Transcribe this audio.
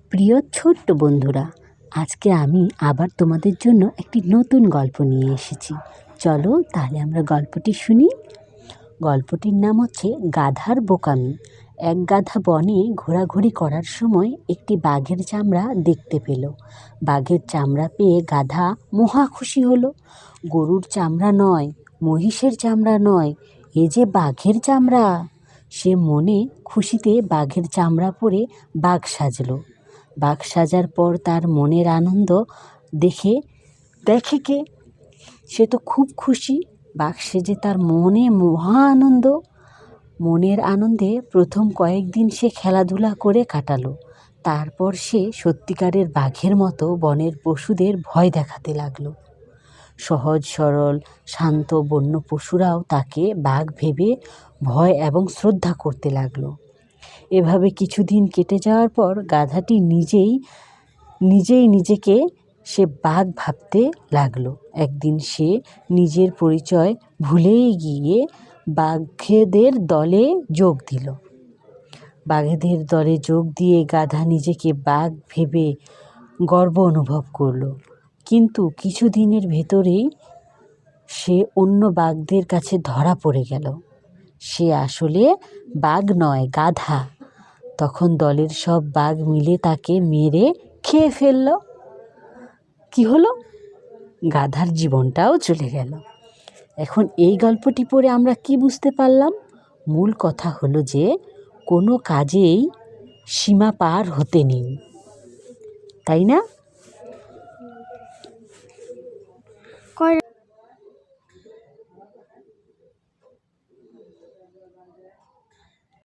প্রিয় ছোট্ট বন্ধুরা, আজকে আমি আবার তোমাদের জন্য একটি নতুন গল্প নিয়ে এসেছি। চলো তাহলে আমরা গল্পটি শুনি। গল্পটির নাম হচ্ছে গাধার বোকামি। এক গাধা বনে ঘোরাঘুরি করার সময় একটি বাঘের চামড়া দেখতে পেল। বাঘের চামড়া পেয়ে গাধা মহা খুশি হলো। গরুর চামড়া নয়, মহিষের চামড়া নয়, এ যে বাঘের চামড়া। সে মনে খুশিতে বাঘের চামড়া পরে বাঘ সাজলো। বাঘ সাজার পর তার মনের আনন্দ দেখে কে? সে তো খুব খুশি। বাঘ সেজে তার মনে মহা আনন্দ। মনের আনন্দে প্রথম কয়েকদিন সে খেলাধুলা করে কাটালো। তারপর সে সত্যিকারের বাঘের মতো বনের পশুদের ভয় দেখাতে লাগলো। সহজ সরল শান্ত বন্য পশুরাও তাকে বাঘ ভেবে ভয় এবং শ্রদ্ধা করতে লাগলো। এভাবে কিছুদিন কেটে যাওয়ার পর গাধাটি নিজেই নিজেকে সে বাঘ ভাবতে লাগলো। একদিন সে নিজের পরিচয় ভুলেই গিয়ে বাঘেদের দলে যোগ দিল। বাঘেদের দলে যোগ দিয়ে গাধা নিজেকে বাঘ ভেবে গর্ব অনুভব করলো। কিন্তু কিছুদিনের ভেতরেই সে অন্য বাঘদের কাছে ধরা পড়ে গেল। সে আসলে বাঘ নয়, গাধা। তখন দলের সব বাঘ মিলে তাকে মেরে খেয়ে ফেলল। কি হলো? গাধার জীবনটাও চলে গেল। এখন এই গল্পটি পড়ে আমরা কি বুঝতে পারলাম? মূল কথা হলো যে কোনো কাজেই সীমা পার হতে নেই, তাই না?